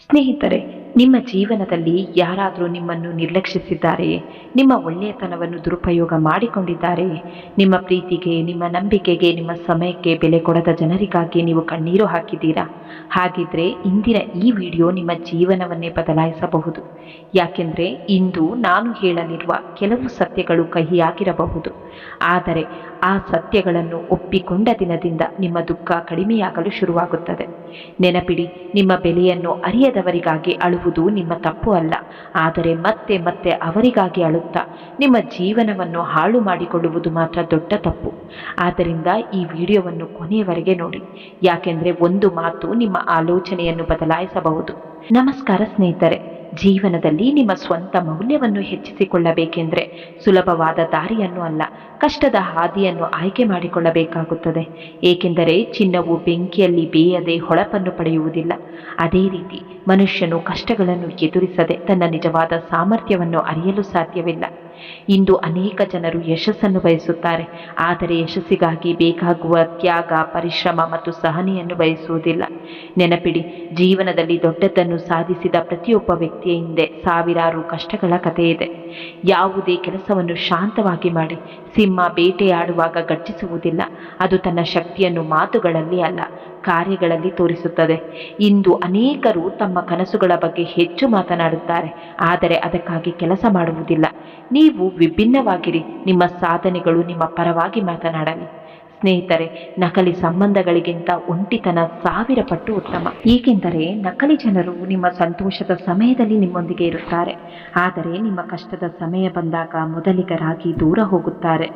ಸ್ನೇಹಿತರೆ, ನಿಮ್ಮ ಜೀವನದಲ್ಲಿ ಯಾರಾದರೂ ನಿಮ್ಮನ್ನು ನಿರ್ಲಕ್ಷಿಸಿದ್ದಾರೆಯೇ? ನಿಮ್ಮ ಒಳ್ಳೆಯತನವನ್ನು ದುರುಪಯೋಗ ಮಾಡಿಕೊಂಡಿದ್ದಾರೆಯೇ? ನಿಮ್ಮ ಪ್ರೀತಿಗೆ, ನಿಮ್ಮ ನಂಬಿಕೆಗೆ, ನಿಮ್ಮ ಸಮಯಕ್ಕೆ ಬೆಲೆ ಕೊಡದ ಜನರಿಗಾಗಿ ನೀವು ಕಣ್ಣೀರು ಹಾಕಿದ್ದೀರಾ? ಹಾಗಿದ್ರೆ ಇಂದಿನ ಈ ವಿಡಿಯೋ ನಿಮ್ಮ ಜೀವನವನ್ನೇ ಬದಲಾಯಿಸಬಹುದು. ಯಾಕೆಂದರೆ ಇಂದು ನಾನು ಹೇಳಲಿರುವ ಕೆಲವು ಸತ್ಯಗಳು ಕಹಿಯಾಗಿರಬಹುದು, ಆದರೆ ಆ ಸತ್ಯಗಳನ್ನು ಒಪ್ಪಿಕೊಂಡ ದಿನದಿಂದ ನಿಮ್ಮ ದುಃಖ ಕಡಿಮೆಯಾಗಲು ಶುರುವಾಗುತ್ತದೆ. ನೆನಪಿಡಿ, ನಿಮ್ಮ ಬೆಲೆಯನ್ನು ಅರಿಯದವರಿಗಾಗಿ ಅಳುವುದು ನಿಮ್ಮ ತಪ್ಪು ಅಲ್ಲ, ಆದರೆ ಮತ್ತೆ ಮತ್ತೆ ಅವರಿಗಾಗಿ ಅಳುತ್ತಾ ನಿಮ್ಮ ಜೀವನವನ್ನು ಹಾಳು ಮಾಡಿಕೊಳ್ಳುವುದು ಮಾತ್ರ ದೊಡ್ಡ ತಪ್ಪು. ಆದ್ದರಿಂದ ಈ ವಿಡಿಯೋವನ್ನು ಕೊನೆಯವರೆಗೆ ನೋಡಿ, ಯಾಕೆಂದರೆ ಒಂದು ಮಾತು ನಿಮ್ಮ ಆಲೋಚನೆಯನ್ನು ಬದಲಾಯಿಸಬಹುದು. ನಮಸ್ಕಾರ ಸ್ನೇಹಿತರೆ, ಜೀವನದಲ್ಲಿ ನಿಮ್ಮ ಸ್ವಂತ ಮೌಲ್ಯವನ್ನು ಹೆಚ್ಚಿಸಿಕೊಳ್ಳಬೇಕೆಂದರೆ ಸುಲಭವಾದ ದಾರಿಯನ್ನು ಅಲ್ಲ, ಕಷ್ಟದ ಹಾದಿಯನ್ನು ಆಯ್ಕೆ ಮಾಡಿಕೊಳ್ಳಬೇಕಾಗುತ್ತದೆ. ಏಕೆಂದರೆ ಚಿನ್ನವು ಬೆಂಕಿಯಲ್ಲಿ ಬೇಯದೆ ಹೊಳಪನ್ನು ಪಡೆಯುವುದಿಲ್ಲ. ಅದೇ ರೀತಿ ಮನುಷ್ಯನು ಕಷ್ಟಗಳನ್ನು ಎದುರಿಸದೆ ತನ್ನ ನಿಜವಾದ ಸಾಮರ್ಥ್ಯವನ್ನು ಅರಿಯಲು ಸಾಧ್ಯವಿಲ್ಲ. ಇಂದು ಅನೇಕ ಜನರು ಯಶಸ್ಸನ್ನು ಬಯಸುತ್ತಾರೆ, ಆದರೆ ಯಶಸ್ಸಿಗಾಗಿ ಬೇಕಾಗುವ ತ್ಯಾಗ, ಪರಿಶ್ರಮ ಮತ್ತು ಸಹನೆಯನ್ನು ಬಯಸುವುದಿಲ್ಲ. ನೆನಪಿಡಿ, ಜೀವನದಲ್ಲಿ ದೊಡ್ಡದನ್ನು ಸಾಧಿಸಿದ ಪ್ರತಿಯೊಬ್ಬ ವ್ಯಕ್ತಿಯ ಹಿಂದೆ ಸಾವಿರಾರು ಕಷ್ಟಗಳ ಕಥೆ ಇದೆ. ಯಾವುದೇ ಕೆಲಸವನ್ನು ಶಾಂತವಾಗಿ ಮಾಡಿ. ಸಿಂಹ ಬೇಟೆಯಾಡುವಾಗ ಗರ್ಜಿಸುವುದಿಲ್ಲ, ಅದು ತನ್ನ ಶಕ್ತಿಯನ್ನು ಮಾತುಗಳಲ್ಲಿ ಅಲ್ಲ, ಕಾರ್ಯಗಳಲ್ಲಿ ತೋರಿಸುತ್ತದೆ. ಇಂದು ಅನೇಕರು ತಮ್ಮ ಕನಸುಗಳ ಬಗ್ಗೆ ಹೆಚ್ಚು ಮಾತನಾಡುತ್ತಾರೆ, ಆದರೆ ಅದಕ್ಕಾಗಿ ಕೆಲಸ ಮಾಡುವುದಿಲ್ಲ. ನೀವು ವಿಭಿನ್ನವಾಗಿರಿ, ನಿಮ್ಮ ಸಾಧನೆಗಳು ನಿಮ್ಮ ಪರವಾಗಿ ಮಾತನಾಡಲಿ. ಸ್ನೇಹಿತರೆ, ನಕಲಿ ಸಂಬಂಧಗಳಿಗಿಂತ ಒಂಟಿತನ 1000 ಪಟ್ಟು ಉತ್ತಮ. ಏಕೆಂದರೆ ನಕಲಿ ಜನರು ನಿಮ್ಮ ಸಂತೋಷದ ಸಮಯದಲ್ಲಿ ನಿಮ್ಮೊಂದಿಗೆ ಇರುತ್ತಾರೆ, ಆದರೆ ನಿಮ್ಮ ಕಷ್ಟದ ಸಮಯ ಬಂದಾಗ ಮೊದಲಿಗರಾಗಿ ದೂರ ಹೋಗುತ್ತಾರೆ.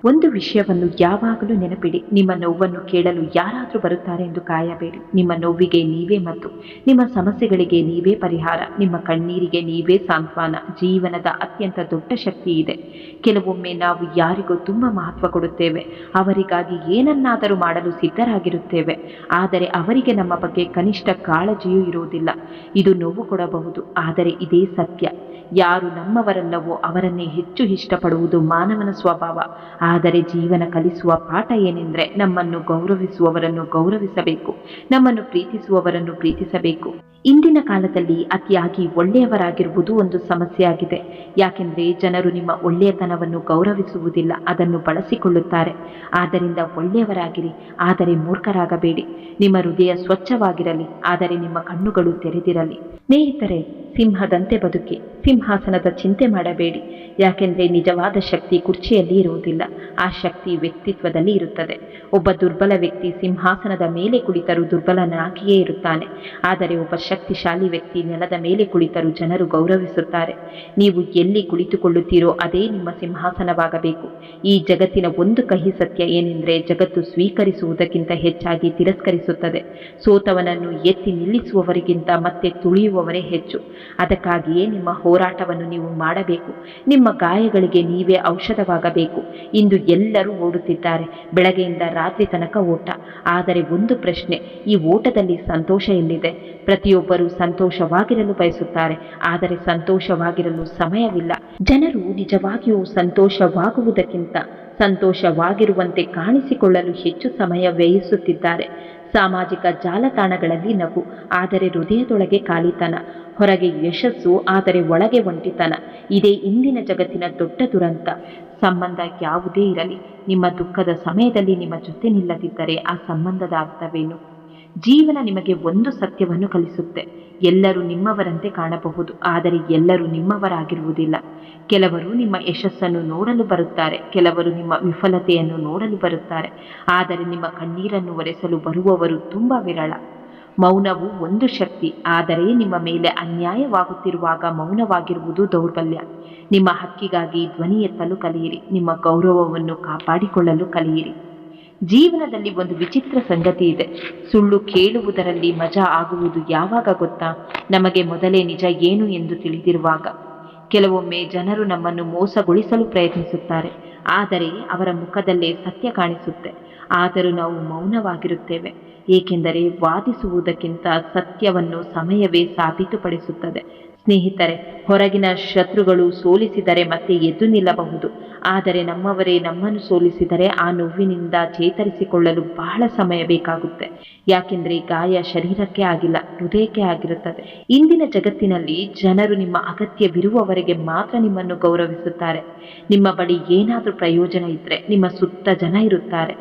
ಒಂದು ವಿಷಯವನ್ನು ಯಾವಾಗಲೂ ನೆನಪಿಡಿ, ನಿಮ್ಮ ನೋವನ್ನು ಕೇಳಲು ಯಾರಾದರೂ ಬರುತ್ತಾರೆ ಎಂದು ಕಾಯಬೇಡಿ. ನಿಮ್ಮ ನೋವಿಗೆ ನೀವೇ ಮದ್ದು, ನಿಮ್ಮ ಸಮಸ್ಯೆಗಳಿಗೆ ನೀವೇ ಪರಿಹಾರ, ನಿಮ್ಮ ಕಣ್ಣೀರಿಗೆ ನೀವೇ ಸಾಂತ್ವನ. ಜೀವನದ ಅತ್ಯಂತ ದೊಡ್ಡ ಶಕ್ತಿ ಇದೆ. ಕೆಲವೊಮ್ಮೆ ನಾವು ಯಾರಿಗೂ ತುಂಬ ಮಹತ್ವ ಕೊಡುತ್ತೇವೆ, ಅವರಿಗಾಗಿ ಏನನ್ನಾದರೂ ಮಾಡಲು ಸಿದ್ಧರಾಗಿರುತ್ತೇವೆ, ಆದರೆ ಅವರಿಗೆ ನಮ್ಮ ಬಗ್ಗೆ ಕನಿಷ್ಠ ಕಾಳಜಿಯೂ ಇರುವುದಿಲ್ಲ. ಇದು ನೋವು ಕೊಡಬಹುದು, ಆದರೆ ಇದೇ ಸತ್ಯ. ಯಾರು ನಮ್ಮವರಲ್ಲವೋ ಅವರನ್ನೇ ಹೆಚ್ಚು ಇಷ್ಟಪಡುವುದು ಮಾನವನ ಸ್ವಭಾವ. ಆದರೆ ಜೀವನ ಕಲಿಸುವ ಪಾಠ ಏನೆಂದರೆ, ನಮ್ಮನ್ನು ಗೌರವಿಸುವವರನ್ನು ಗೌರವಿಸಬೇಕು, ನಮ್ಮನ್ನು ಪ್ರೀತಿಸುವವರನ್ನು ಪ್ರೀತಿಸಬೇಕು. ಇಂದಿನ ಕಾಲದಲ್ಲಿ ಅತಿಯಾಗಿ ಒಳ್ಳೆಯವರಾಗಿರುವುದು ಒಂದು ಸಮಸ್ಯೆಯಾಗಿದೆ. ಯಾಕೆಂದರೆ ಜನರು ನಿಮ್ಮ ಒಳ್ಳೆಯತನವನ್ನು ಗೌರವಿಸುವುದಿಲ್ಲ, ಅದನ್ನು ಬಳಸಿಕೊಳ್ಳುತ್ತಾರೆ. ಆದ್ದರಿಂದ ಒಳ್ಳೆಯವರಾಗಿರಿ, ಆದರೆ ಮೂರ್ಖರಾಗಬೇಡಿ. ನಿಮ್ಮ ಹೃದಯ ಸ್ವಚ್ಛವಾಗಿರಲಿ, ಆದರೆ ನಿಮ್ಮ ಕಣ್ಣುಗಳು ತೆರೆದಿರಲಿ. ಸ್ನೇಹಿತರೆ, ಸಿಂಹದಂತೆ ಬದುಕಿ, ಸಿಂಹಾಸನದ ಚಿಂತೆ ಮಾಡಬೇಡಿ. ಯಾಕೆಂದರೆ ನಿಜವಾದ ಶಕ್ತಿ ಕುರ್ಚಿಯಲ್ಲಿ ಇರುವುದಿಲ್ಲ, ಆ ಶಕ್ತಿ ವ್ಯಕ್ತಿತ್ವದಲ್ಲಿ ಇರುತ್ತದೆ. ಒಬ್ಬ ದುರ್ಬಲ ವ್ಯಕ್ತಿ ಸಿಂಹಾಸನದ ಮೇಲೆ ಕುಳಿತರೂ ದುರ್ಬಲನಾಗಿಯೇ ಇರುತ್ತಾನೆ, ಆದರೆ ಒಬ್ಬ ಶಕ್ತಿಶಾಲಿ ವ್ಯಕ್ತಿ ನೆಲದ ಮೇಲೆ ಕುಳಿತರೂ ಜನರು ಗೌರವಿಸುತ್ತಾರೆ. ನೀವು ಎಲ್ಲಿ ಕುಳಿತುಕೊಳ್ಳುತ್ತೀರೋ ಅದೇ ನಿಮ್ಮ ಸಿಂಹಾಸನವಾಗಬೇಕು. ಈ ಜಗತ್ತಿನ ಒಂದು ಕಹಿ ಸತ್ಯ ಏನೆಂದರೆ, ಜಗತ್ತು ಸ್ವೀಕರಿಸುವುದಕ್ಕಿಂತ ಹೆಚ್ಚಾಗಿ ತಿರಸ್ಕರಿಸುತ್ತದೆ. ಸೋತವನನ್ನು ಎತ್ತಿ ನಿಲ್ಲಿಸುವವರಿಗಿಂತ ಮತ್ತೆ ತುಳಿಯುವವರೇ ಹೆಚ್ಚು. ಅದಕ್ಕಾಗಿಯೇ ನಿಮ್ಮ ಹೋರಾಟವನ್ನು ನೀವು ಮಾಡಬೇಕು. ನಿಮ್ಮ ಗಾಯಗಳಿಗೆ ನೀವೇ ಔಷಧವಾಗಬೇಕು. ಇಂದು ಎಲ್ಲರೂ ಓಡುತ್ತಿದ್ದಾರೆ, ಬೆಳಗ್ಗೆಯಿಂದ ರಾತ್ರಿ ತನಕ ಓಟ. ಆದರೆ ಒಂದು ಪ್ರಶ್ನೆ, ಈ ಓಟದಲ್ಲಿ ಸಂತೋಷ ಎಲ್ಲಿದೆ? ಪ್ರತಿಯೊಬ್ಬರೂ ಸಂತೋಷವಾಗಿರಲು ಬಯಸುತ್ತಾರೆ, ಆದರೆ ಸಂತೋಷವಾಗಿರಲು ಸಮಯವಿಲ್ಲ. ಜನರು ನಿಜವಾಗಿಯೂ ಸಂತೋಷವಾಗುವುದಕ್ಕಿಂತ ಸಂತೋಷವಾಗಿರುವಂತೆ ಕಾಣಿಸಿಕೊಳ್ಳಲು ಹೆಚ್ಚು ಸಮಯ ವ್ಯಯಿಸುತ್ತಿದ್ದಾರೆ. ಸಾಮಾಜಿಕ ಜಾಲತಾಣಗಳಲ್ಲಿ ನಗು, ಆದರೆ ಹೃದಯದೊಳಗೆ ಖಾಲಿತನ. ಹೊರಗೆ ಯಶಸ್ಸು, ಆದರೆ ಒಳಗೆ ಒಂಟಿತನ. ಇದೇ ಇಂದಿನ ಜಗತ್ತಿನ ದೊಡ್ಡ ದುರಂತ. ಸಂಬಂಧ ಯಾವುದೇ ಇರಲಿ, ನಿಮ್ಮ ದುಃಖದ ಸಮಯದಲ್ಲಿ ನಿಮ್ಮ ಜೊತೆ ನಿಲ್ಲದಿದ್ದರೆ ಆ ಸಂಬಂಧದ ಅರ್ಥವೇನು? ಜೀವನ ನಿಮಗೆ ಒಂದು ಸತ್ಯವನ್ನು ಕಲಿಸುತ್ತೆ, ಎಲ್ಲರೂ ನಿಮ್ಮವರಂತೆ ಕಾಣಬಹುದು, ಆದರೆ ಎಲ್ಲರೂ ನಿಮ್ಮವರಾಗಿರುವುದಿಲ್ಲ. ಕೆಲವರು ನಿಮ್ಮ ಯಶಸ್ಸನ್ನು ನೋಡಲು ಬರುತ್ತಾರೆ, ಕೆಲವರು ನಿಮ್ಮ ವಿಫಲತೆಯನ್ನು ನೋಡಲು ಬರುತ್ತಾರೆ, ಆದರೆ ನಿಮ್ಮ ಕಣ್ಣೀರನ್ನು ಒರೆಸಲು ಬರುವವರು ತುಂಬ ವಿರಳ. ಮೌನವು ಒಂದು ಶಕ್ತಿ, ಆದರೆ ನಿಮ್ಮ ಮೇಲೆ ಅನ್ಯಾಯವಾಗುತ್ತಿರುವಾಗ ಮೌನವಾಗಿರುವುದು ದೌರ್ಬಲ್ಯ. ನಿಮ್ಮ ಹಕ್ಕಿಗಾಗಿ ಧ್ವನಿ ಎತ್ತಲು ಕಲಿಯಿರಿ, ನಿಮ್ಮ ಗೌರವವನ್ನು ಕಾಪಾಡಿಕೊಳ್ಳಲು ಕಲಿಯಿರಿ. ಜೀವನದಲ್ಲಿ ಒಂದು ವಿಚಿತ್ರ ಸಂಗತಿ ಇದೆ, ಸುಳ್ಳು ಕೇಳುವುದರಲ್ಲಿ ಮಜಾ ಆಗುವುದು ಯಾವಾಗ ಗೊತ್ತಾ? ನಮಗೆ ಮೊದಲೇ ನಿಜ ಏನು ಎಂದು ತಿಳಿದಿರುವಾಗ. ಕೆಲವೊಮ್ಮೆ ಜನರು ನಮ್ಮನ್ನು ಮೋಸಗೊಳಿಸಲು ಪ್ರಯತ್ನಿಸುತ್ತಾರೆ, ಆದರೆ ಅವರ ಮುಖದಲ್ಲೇ ಸತ್ಯ ಕಾಣಿಸುತ್ತೆ. ಆದರೂ ನಾವು ಮೌನವಾಗಿರುತ್ತೇವೆ, ಏಕೆಂದರೆ ವಾದಿಸುವುದಕ್ಕಿಂತ ಸತ್ಯವನ್ನು ಸಮಯವೇ ಸಾಬೀತುಪಡಿಸುತ್ತದೆ. ಸ್ನೇಹಿತರೆ, ಹೊರಗಿನ ಶತ್ರುಗಳು ಸೋಲಿಸಿದರೆ ಮತ್ತೆ ಎದ್ದು ನಿಲ್ಲಬಹುದು, ಆದರೆ ನಮ್ಮವರೇ ನಮ್ಮನ್ನು ಸೋಲಿಸಿದರೆ ಆ ನೋವಿನಿಂದ ಚೇತರಿಸಿಕೊಳ್ಳಲು ಬಹಳ ಸಮಯ ಬೇಕಾಗುತ್ತೆ. ಯಾಕೆಂದ್ರೆ ಗಾಯ ಶರೀರಕ್ಕೆ ಆಗಿಲ್ಲ, ಹೃದಯಕ್ಕೆ ಆಗಿರುತ್ತದೆ. ಇಂದಿನ ಜಗತ್ತಿನಲ್ಲಿ ಜನರು ನಿಮ್ಮ ಅಗತ್ಯವಿರುವವರೆಗೆ ಮಾತ್ರ ನಿಮ್ಮನ್ನು ಗೌರವಿಸುತ್ತಾರೆ. ನಿಮ್ಮ ಬಳಿ ಏನಾದರೂ ಪ್ರಯೋಜನ ಇದ್ರೆ ನಿಮ್ಮ ಸುತ್ತ ಜನ ಇರುತ್ತಾರೆ.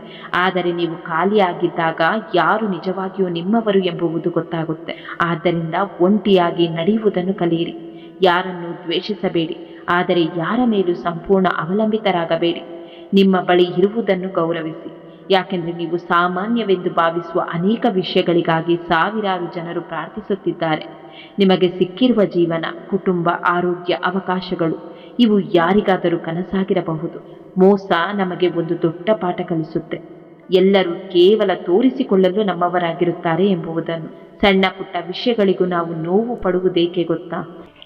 ಆದರೆ ನೀವು ಖಾಲಿಯಾಗಿದ್ದಾಗ ಯಾರು ನಿಜವಾಗಿಯೂ ನಿಮ್ಮವರು ಎಂಬುವುದು ಗೊತ್ತಾಗುತ್ತೆ. ಆದ್ದರಿಂದ ಒಂಟಿಯಾಗಿ ನಡೆಯುವುದನ್ನು ಕಲಿಯಿರಿ. ಯಾರನ್ನು ದ್ವೇಷಿಸಬೇಡಿ, ಆದರೆ ಯಾರ ಮೇಲೂ ಸಂಪೂರ್ಣ ಅವಲಂಬಿತರಾಗಬೇಡಿ. ನಿಮ್ಮ ಬಳಿ ಇರುವುದನ್ನು ಗೌರವಿಸಿ. ಯಾಕೆಂದರೆ ನೀವು ಸಾಮಾನ್ಯವೆಂದು ಭಾವಿಸುವ ಅನೇಕ ವಿಷಯಗಳಿಗಾಗಿ ಸಾವಿರಾರು ಜನರು ಪ್ರಾರ್ಥಿಸುತ್ತಿದ್ದಾರೆ. ನಿಮಗೆ ಸಿಕ್ಕಿರುವ ಜೀವನ, ಕುಟುಂಬ, ಆರೋಗ್ಯ, ಅವಕಾಶಗಳು ಇವು ಯಾರಿಗಾದರೂ ಕನಸಾಗಿರಬಹುದು. ಮೋಸ ನಮಗೆ ಒಂದು ದೊಡ್ಡ ಪಾಠ ಕಲಿಸುತ್ತೆ. ಎಲ್ಲರೂ ಕೇವಲ ತೋರಿಸಿಕೊಳ್ಳಲು ನಮ್ಮವರಾಗಿರುತ್ತಾರೆ ಎಂಬುದನ್ನು. ಸಣ್ಣ ಪುಟ್ಟ ವಿಷಯಗಳಿಗೂ ನಾವು ನೋವು ಪಡುವುದೇಕೆ ಗೊತ್ತಾ?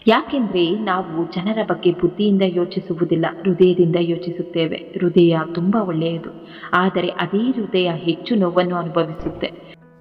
ಯಾಕೆಂದ್ರೆ ನಾವು ಜನರ ಬಗ್ಗೆ ಬುದ್ಧಿಯಿಂದ ಯೋಚಿಸುವುದಿಲ್ಲ, ಹೃದಯದಿಂದ ಯೋಚಿಸುತ್ತೇವೆ. ಹೃದಯ ತುಂಬಾ ಒಳ್ಳೆಯದು, ಆದರೆ ಅದೇ ಹೃದಯ ಹೆಚ್ಚು ನೋವನ್ನು ಅನುಭವಿಸುತ್ತೆ.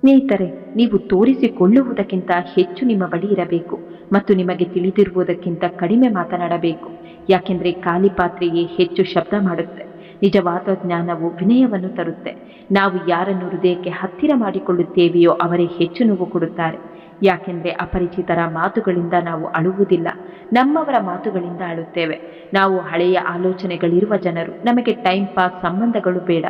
ಸ್ನೇಹಿತರೆ, ನೀವು ತೋರಿಸಿಕೊಳ್ಳುವುದಕ್ಕಿಂತ ಹೆಚ್ಚು ನಿಮ್ಮ ಬಳಿ ಇರಬೇಕು ಮತ್ತು ನಿಮಗೆ ತಿಳಿದಿರುವುದಕ್ಕಿಂತ ಕಡಿಮೆ ಮಾತನಾಡಬೇಕು. ಯಾಕೆಂದ್ರೆ ಖಾಲಿ ಪಾತ್ರೆಯೇ ಹೆಚ್ಚು ಶಬ್ದ ಮಾಡುತ್ತೆ. ನಿಜವಾದ ಜ್ಞಾನವು ವಿನಯವನ್ನು ತರುತ್ತೆ. ನಾವು ಯಾರನ್ನು ಹೃದಯಕ್ಕೆ ಹತ್ತಿರ ಮಾಡಿಕೊಳ್ಳುತ್ತೇವೆಯೋ ಅವರೇ ಹೆಚ್ಚು ನೋವು ಕೊಡುತ್ತಾರೆ. ಯಾಕೆಂದರೆ ಅಪರಿಚಿತರ ಮಾತುಗಳಿಂದ ನಾವು ಅಳುವುದಿಲ್ಲ, ನಮ್ಮವರ ಮಾತುಗಳಿಂದ ಅಳುತ್ತೇವೆ. ನಾವು ಹಳೆಯ ಆಲೋಚನೆಗಳಿರುವ ಜನರು. ನಮಗೆ ಟೈಮ್ ಪಾಸ್ ಸಂಬಂಧಗಳು ಬೇಡ,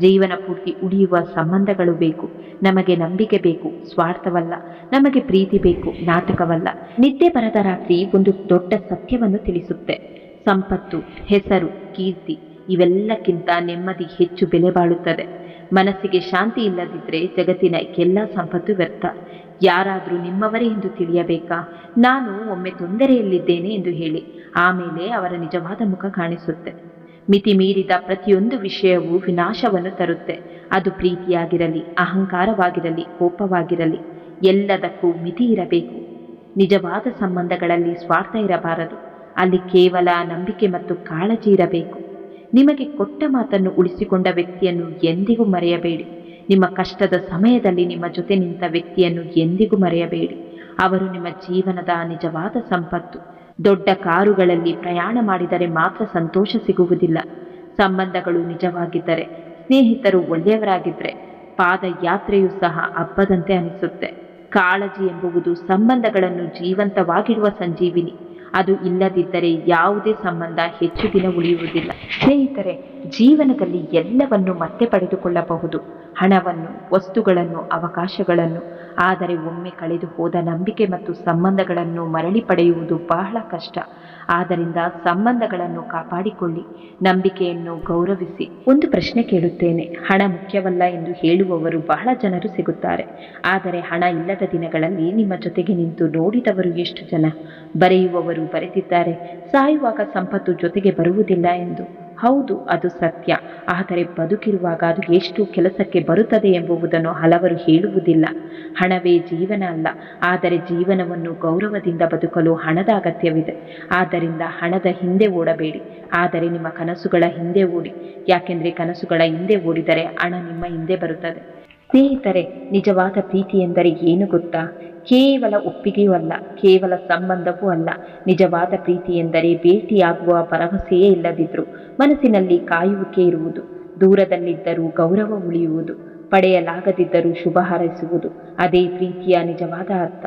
ಜೀವನ ಪೂರ್ತಿ ಉಳಿಯುವ ಸಂಬಂಧಗಳು ಬೇಕು. ನಮಗೆ ನಂಬಿಕೆ ಬೇಕು, ಸ್ವಾರ್ಥವಲ್ಲ. ನಮಗೆ ಪ್ರೀತಿ ಬೇಕು, ನಾಟಕವಲ್ಲ. ನಿದ್ದೆ ಬರದ ರಾತ್ರಿ ಒಂದು ದೊಡ್ಡ ಸತ್ಯವನ್ನು ತಿಳಿಸುತ್ತೆ. ಸಂಪತ್ತು, ಹೆಸರು, ಕೀರ್ತಿ ಇವೆಲ್ಲಕ್ಕಿಂತ ನೆಮ್ಮದಿ ಹೆಚ್ಚು ಬೆಲೆ ಬಾಳುತ್ತದೆ. ಮನಸ್ಸಿಗೆ ಶಾಂತಿ ಇಲ್ಲದಿದ್ದರೆ ಜಗತ್ತಿನ ಎಲ್ಲ ಸಂಪತ್ತು ವ್ಯರ್ಥ. ಯಾರಾದರೂ ನಿಮ್ಮವರೇ ಎಂದು ತಿಳಿಯಬೇಕಾ? ನಾನು ಒಮ್ಮೆ ತೊಂದರೆಯಲ್ಲಿದ್ದೇನೆ ಎಂದು ಹೇಳಿ, ಆಮೇಲೆ ಅವರ ನಿಜವಾದ ಮುಖ ಕಾಣಿಸುತ್ತೆ. ಮಿತಿ ಮೀರಿದ ಪ್ರತಿಯೊಂದು ವಿಷಯವೂ ವಿನಾಶವನ್ನು ತರುತ್ತೆ. ಅದು ಪ್ರೀತಿಯಾಗಿರಲಿ, ಅಹಂಕಾರವಾಗಿರಲಿ, ಕೋಪವಾಗಿರಲಿ, ಎಲ್ಲದಕ್ಕೂ ಮಿತಿ ಇರಬೇಕು. ನಿಜವಾದ ಸಂಬಂಧಗಳಲ್ಲಿ ಸ್ವಾರ್ಥ ಇರಬಾರದು. ಅಲ್ಲಿ ಕೇವಲ ನಂಬಿಕೆ ಮತ್ತು ಕಾಳಜಿ ಇರಬೇಕು. ನಿಮಗೆ ಕೊಟ್ಟ ಮಾತನ್ನು ಉಳಿಸಿಕೊಂಡ ವ್ಯಕ್ತಿಯನ್ನು ಎಂದಿಗೂ ಮರೆಯಬೇಡಿ. ನಿಮ್ಮ ಕಷ್ಟದ ಸಮಯದಲ್ಲಿ ನಿಮ್ಮ ಜೊತೆ ನಿಂತ ವ್ಯಕ್ತಿಯನ್ನು ಎಂದಿಗೂ ಮರೆಯಬೇಡಿ. ಅವರು ನಿಮ್ಮ ಜೀವನದ ನಿಜವಾದ ಸಂಪತ್ತು. ದೊಡ್ಡ ಕಾರುಗಳಲ್ಲಿ ಪ್ರಯಾಣ ಮಾಡಿದರೆ ಮಾತ್ರ ಸಂತೋಷ ಸಿಗುವುದಿಲ್ಲ. ಸಂಬಂಧಗಳು ನಿಜವಾಗಿದ್ದರೆ, ಸ್ನೇಹಿತರು ಒಳ್ಳೆಯವರಾಗಿದ್ದರೆ ಪಾದಯಾತ್ರೆಯೂ ಸಹ ಹಬ್ಬದಂತೆ ಅನಿಸುತ್ತೆ. ಕಾಳಜಿ ಎಂಬುವುದು ಸಂಬಂಧಗಳನ್ನು ಜೀವಂತವಾಗಿಡುವ ಸಂಜೀವಿನಿ. ಅದು ಇಲ್ಲದಿದ್ದರೆ ಯಾವುದೇ ಸಂಬಂಧ ಹೆಚ್ಚು ದಿನ ಉಳಿಯುವುದಿಲ್ಲ. ಸ್ನೇಹಿತರೆ, ಜೀವನದಲ್ಲಿ ಎಲ್ಲವನ್ನು ಮತ್ತೆ ಪಡೆದುಕೊಳ್ಳಬಹುದು, ಹಣವನ್ನು, ವಸ್ತುಗಳನ್ನು, ಅವಕಾಶಗಳನ್ನು. ಆದರೆ ಒಮ್ಮೆ ಕಳೆದು ಹೋದ ನಂಬಿಕೆ ಮತ್ತು ಸಂಬಂಧಗಳನ್ನು ಮರಳಿ ಪಡೆಯುವುದು ಬಹಳ ಕಷ್ಟ. ಆದ್ದರಿಂದ ಸಂಬಂಧಗಳನ್ನು ಕಾಪಾಡಿಕೊಳ್ಳಿ, ನಂಬಿಕೆಯನ್ನು ಗೌರವಿಸಿ. ಒಂದು ಪ್ರಶ್ನೆ ಕೇಳುತ್ತೇನೆ, ಹಣ ಮುಖ್ಯವಲ್ಲ ಎಂದು ಹೇಳುವವರು ಬಹಳ ಜನರು ಸಿಗುತ್ತಾರೆ. ಆದರೆ ಹಣ ಇಲ್ಲದ ದಿನಗಳಲ್ಲಿ ನಿಮ್ಮ ಜೊತೆಗೆ ನಿಂತು ನೋಡಿದವರು ಎಷ್ಟು ಜನ? ಬರೆಯುವವರು ಬರೆದಿದ್ದಾರೆ, ಸಾಯುವಾಗ ಸಂಪತ್ತು ಜೊತೆಗೆ ಬರುವುದಿಲ್ಲ ಎಂದು. ಹೌದು, ಅದು ಸತ್ಯ. ಆದರೆ ಬದುಕಿರುವಾಗ ಅದು ಎಷ್ಟು ಕೆಲಸಕ್ಕೆ ಬರುತ್ತದೆ ಎಂಬುದನ್ನು ಹಲವರು ಹೇಳುವುದಿಲ್ಲ. ಹಣವೇ ಜೀವನ ಅಲ್ಲ, ಆದರೆ ಜೀವನವನ್ನು ಗೌರವದಿಂದ ಬದುಕಲು ಹಣದ ಅಗತ್ಯವಿದೆ. ಆದ್ದರಿಂದ ಹಣದ ಹಿಂದೆ ಓಡಬೇಡಿ, ಆದರೆ ನಿಮ್ಮ ಕನಸುಗಳ ಹಿಂದೆ ಓಡಿ. ಯಾಕೆಂದರೆ ಕನಸುಗಳ ಹಿಂದೆ ಓಡಿದರೆ ಹಣ ನಿಮ್ಮ ಹಿಂದೆ ಬರುತ್ತದೆ. ಸ್ನೇಹಿತರೆ, ನಿಜವಾದ ಪ್ರೀತಿ ಎಂದರೆ ಏನು ಗೊತ್ತಾ? ಕೇವಲ ಒಪ್ಪಿಗೆಯೂ ಅಲ್ಲ, ಕೇವಲ ಸಂಬಂಧವೂ ಅಲ್ಲ. ನಿಜವಾದ ಪ್ರೀತಿ ಎಂದರೆ ಭೇಟಿಯಾಗುವ ಭರವಸೆಯೇ ಇಲ್ಲದಿದ್ದರೂ ಮನಸ್ಸಿನಲ್ಲಿ ಕಾಯುವಿಕೆ ಇರುವುದು, ದೂರದಲ್ಲಿದ್ದರೂ ಗೌರವ ಉಳಿಯುವುದು, ಪಡೆಯಲಾಗದಿದ್ದರೂ ಶುಭ ಹಾರೈಸುವುದು. ಅದೇ ಪ್ರೀತಿಯ ನಿಜವಾದ ಅರ್ಥ.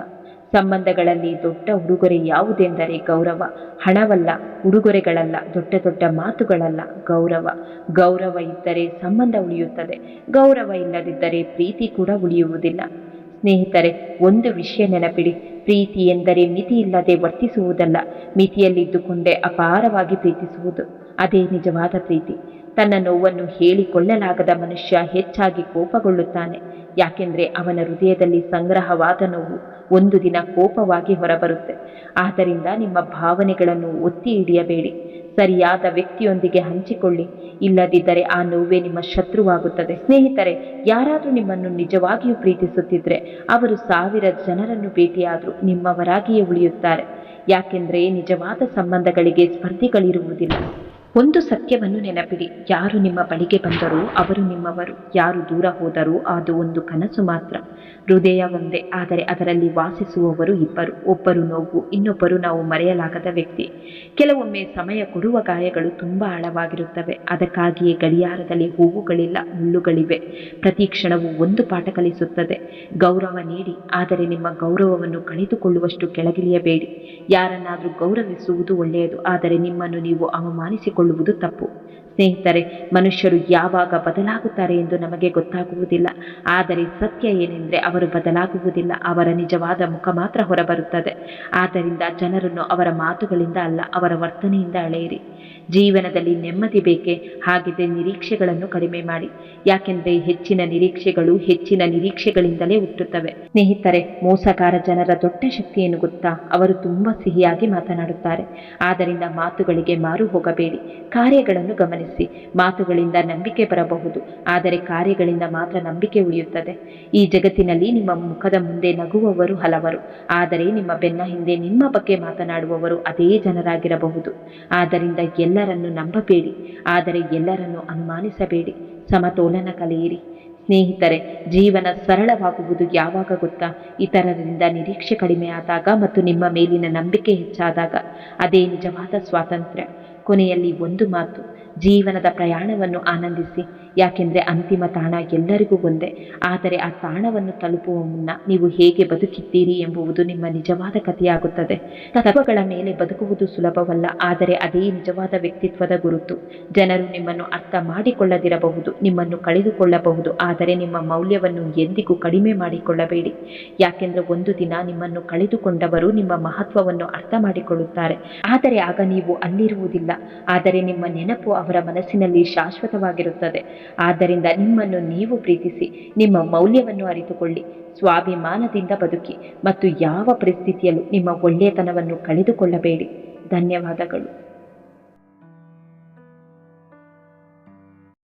ಸಂಬಂಧಗಳಲ್ಲಿ ದೊಡ್ಡ ಉಡುಗೊರೆ ಯಾವುದೆಂದರೆ ಗೌರವ. ಹಣವಲ್ಲ, ಉಡುಗೊರೆಗಳಲ್ಲ, ದೊಡ್ಡ ದೊಡ್ಡ ಮಾತುಗಳಲ್ಲ, ಗೌರವ. ಗೌರವ ಇದ್ದರೆ ಸಂಬಂಧ ಉಳಿಯುತ್ತದೆ. ಗೌರವ ಇಲ್ಲದಿದ್ದರೆ ಪ್ರೀತಿ ಕೂಡ ಉಳಿಯುವುದಿಲ್ಲ. ಸ್ನೇಹಿತರೆ, ಒಂದು ವಿಷಯ ನೆನಪಿಡಿ, ಪ್ರೀತಿ ಎಂದರೆ ಮಿತಿ ಇಲ್ಲದೆ ವರ್ತಿಸುವುದಲ್ಲ, ಮಿತಿಯಲ್ಲಿದ್ದುಕೊಂಡೇ ಅಪಾರವಾಗಿ ಪ್ರೀತಿಸುವುದು. ಅದೇ ನಿಜವಾದ ಪ್ರೀತಿ. ತನ್ನ ನೋವನ್ನು ಹೇಳಿಕೊಳ್ಳಲಾಗದ ಮನುಷ್ಯ ಹೆಚ್ಚಾಗಿ ಕೋಪಗೊಳ್ಳುತ್ತಾನೆ. ಯಾಕೆಂದರೆ ಅವನ ಹೃದಯದಲ್ಲಿ ಸಂಗ್ರಹವಾದ ನೋವು ಒಂದು ದಿನ ಕೋಪವಾಗಿ ಹೊರಬರುತ್ತೆ. ಆದ್ದರಿಂದ ನಿಮ್ಮ ಭಾವನೆಗಳನ್ನು ಒತ್ತಿ ಹಿಡಿಯಬೇಡಿ. ಸರಿಯಾದ ವ್ಯಕ್ತಿಯೊಂದಿಗೆ ಹಂಚಿಕೊಳ್ಳಿ, ಇಲ್ಲದಿದ್ದರೆ ಆ ನೋವೇ ನಿಮ್ಮ ಶತ್ರುವಾಗುತ್ತದೆ. ಸ್ನೇಹಿತರೆ, ಯಾರಾದರೂ ನಿಮ್ಮನ್ನು ನಿಜವಾಗಿಯೂ ಪ್ರೀತಿಸುತ್ತಿದ್ರೆ ಅವರು 1000 ಜನರನ್ನು ಭೇಟಿಯಾದರೂ ನಿಮ್ಮವರಾಗಿಯೇ ಉಳಿಯುತ್ತಾರೆ. ಯಾಕೆಂದರೆ ನಿಜವಾದ ಸಂಬಂಧಗಳಿಗೆ ಸ್ಪರ್ಧಿಗಳಿರುವುದಿಲ್ಲ. ಒಂದು ಸತ್ಯವನ್ನು ನೆನಪಿಡಿ, ಯಾರು ನಿಮ್ಮ ಬಳಿಗೆ ಬಂದರೂ ಅವರು ನಿಮ್ಮವರು, ಯಾರು ದೂರ ಹೋದರೂ ಅದು ಒಂದು ಕನಸು ಮಾತ್ರ. ಹೃದಯ ಒಂದೇ, ಆದರೆ ಅದರಲ್ಲಿ ವಾಸಿಸುವವರು ಇಬ್ಬರು. ಒಬ್ಬರು ನೋವು, ಇನ್ನೊಬ್ಬರು ನಾವು ಮರೆಯಲಾಗದ ವ್ಯಕ್ತಿ. ಕೆಲವೊಮ್ಮೆ ಸಮಯ ಕೊಡುವ ಗಾಯಗಳು ತುಂಬಾ ಆಳವಾಗಿರುತ್ತವೆ. ಅದಕ್ಕಾಗಿಯೇ ಗಡಿಯಾರದಲ್ಲಿ ಹೂವುಗಳಿಲ್ಲ, ಮುಳ್ಳುಗಳಿವೆ. ಪ್ರತಿ ಕ್ಷಣವೂ ಒಂದು ಪಾಠ ಕಲಿಸುತ್ತದೆ. ಗೌರವ ನೀಡಿ, ಆದರೆ ನಿಮ್ಮ ಗೌರವವನ್ನು ಕಳೆದುಕೊಳ್ಳುವಷ್ಟು ಕೆಳಗಿಳಿಯಬೇಡಿ. ಯಾರನ್ನಾದರೂ ಗೌರವಿಸುವುದು ಒಳ್ಳೆಯದು, ಆದರೆ ನಿಮ್ಮನ್ನು ನೀವು ಅವಮಾನಿಸಿಕೊಳ್ಳುವುದು ತಪ್ಪು. ಸ್ನೇಹಿತರೆ, ಮನುಷ್ಯರು ಯಾವಾಗ ಬದಲಾಗುತ್ತಾರೆ ಎಂದು ನಮಗೆ ಗೊತ್ತಾಗುವುದಿಲ್ಲ. ಆದರೆ ಸತ್ಯ ಏನೆಂದರೆ ಅವರು ಬದಲಾಗುವುದಿಲ್ಲ, ಅವರ ನಿಜವಾದ ಮುಖ ಮಾತ್ರ ಹೊರಬರುತ್ತದೆ. ಆದ್ದರಿಂದ ಜನರನ್ನು ಅವರ ಮಾತುಗಳಿಂದ ಅಲ್ಲ, ಅವರ ವರ್ತನೆಯಿಂದ ಅಳೆಯಿರಿ. ಜೀವನದಲ್ಲಿ ನೆಮ್ಮದಿ ಬೇಕೇ? ಹಾಗಿದ್ರೆ ನಿರೀಕ್ಷೆಗಳನ್ನು ಕಡಿಮೆ ಮಾಡಿ. ಯಾಕೆಂದರೆ ಹೆಚ್ಚಿನ ನಿರೀಕ್ಷೆಗಳು ಹೆಚ್ಚಿನ ನಿರೀಕ್ಷೆಗಳಿಂದಲೇ ಹುಟ್ಟುತ್ತವೆ. ಸ್ನೇಹಿತರೆ, ಮೋಸಗಾರ ಜನರ ದೊಡ್ಡ ಶಕ್ತಿ ಏನು ಗೊತ್ತಾ? ಅವರು ತುಂಬಾ ಸಿಹಿಯಾಗಿ ಮಾತನಾಡುತ್ತಾರೆ, ಆದ್ದರಿಂದ ಮಾತುಗಳಿಗೆ ಮಾರು ಹೋಗಬೇಡಿ. ಕಾರ್ಯಗಳನ್ನು ಗಮನಿಸಿ. ಮಾತುಗಳಿಂದ ನಂಬಿಕೆ ಬರಬಹುದು, ಆದರೆ ಕಾರ್ಯಗಳಿಂದ ಮಾತ್ರ ನಂಬಿಕೆ ಉಳಿಯುತ್ತದೆ. ಈ ಜಗತ್ತಿನಲ್ಲಿ ನಿಮ್ಮ ಮುಖದ ಮುಂದೆ ನಗುವವರು ಹಲವರು, ಆದರೆ ನಿಮ್ಮ ಬೆನ್ನ ಹಿಂದೆ ನಿಮ್ಮ ಬಗ್ಗೆ ಮಾತನಾಡುವವರು ಅದೇ ಜನರಾಗಿರಬಹುದು. ಆದ್ದರಿಂದ ಎಲ್ಲರನ್ನು ನಂಬಬೇಡಿ, ಆದರೆ ಎಲ್ಲರನ್ನು ಅನುಮಾನಿಸಬೇಡಿ. ಸಮತೋಲನ ಕಲಿಯಿರಿ. ಸ್ನೇಹಿತರೆ, ಜೀವನ ಸರಳವಾಗುವುದು ಯಾವಾಗ ಗೊತ್ತಾ? ಇತರರಿಂದ ನಿರೀಕ್ಷೆ ಕಡಿಮೆಯಾದಾಗ ಮತ್ತು ನಿಮ್ಮ ಮೇಲಿನ ನಂಬಿಕೆ ಹೆಚ್ಚಾದಾಗ. ಅದೇ ನಿಜವಾದ ಸ್ವಾತಂತ್ರ್ಯ. ಕೊನೆಯಲ್ಲಿ ಒಂದು ಮಾತು, ಜೀವನದ ಪ್ರಯಾಣವನ್ನು ಆನಂದಿಸಿ. ಯಾಕೆಂದರೆ ಅಂತಿಮ ತಾಣ ಎಲ್ಲರಿಗೂ ಒಂದೇ, ಆದರೆ ಆ ತಾಣವನ್ನು ತಲುಪುವ ಮುನ್ನ ನೀವು ಹೇಗೆ ಬದುಕಿದ್ದೀರಿ ಎಂಬುದು ನಿಮ್ಮ ನಿಜವಾದ ಕಥೆಯಾಗುತ್ತದೆ. ತತ್ವಗಳ ಮೇಲೆ ಬದುಕುವುದು ಸುಲಭವಲ್ಲ, ಆದರೆ ಅದೇ ನಿಜವಾದ ವ್ಯಕ್ತಿತ್ವದ ಗುರುತು. ಜನರು ನಿಮ್ಮನ್ನು ಅರ್ಥ ಮಾಡಿಕೊಳ್ಳದಿರಬಹುದು, ನಿಮ್ಮನ್ನು ಕಳೆದುಕೊಳ್ಳಬಹುದು, ಆದರೆ ನಿಮ್ಮ ಮೌಲ್ಯವನ್ನು ಎಂದಿಗೂ ಕಡಿಮೆ ಮಾಡಿಕೊಳ್ಳಬೇಡಿ. ಯಾಕೆಂದರೆ ಒಂದು ದಿನ ನಿಮ್ಮನ್ನು ಕಳೆದುಕೊಂಡವರು ನಿಮ್ಮ ಮಹತ್ವವನ್ನು ಅರ್ಥ ಮಾಡಿಕೊಳ್ಳುತ್ತಾರೆ, ಆದರೆ ಆಗ ನೀವು ಅಲ್ಲಿರುವುದಿಲ್ಲ. ಆದರೆ ನಿಮ್ಮ ನೆನಪು ಅವರ ಮನಸ್ಸಿನಲ್ಲಿ ಶಾಶ್ವತವಾಗಿರುತ್ತದೆ. ಆದ್ದರಿಂದ ನಿಮ್ಮನ್ನು ನೀವು ಪ್ರೀತಿಸಿ, ನಿಮ್ಮ ಮೌಲ್ಯವನ್ನು ಅರಿತುಕೊಳ್ಳಿ, ಸ್ವಾಭಿಮಾನದಿಂದ ಬದುಕಿ ಮತ್ತು ಯಾವ ಪರಿಸ್ಥಿತಿಯಲ್ಲೂ ನಿಮ್ಮ ಒಳ್ಳೆಯತನವನ್ನು ಕಳೆದುಕೊಳ್ಳಬೇಡಿ. ಧನ್ಯವಾದಗಳು.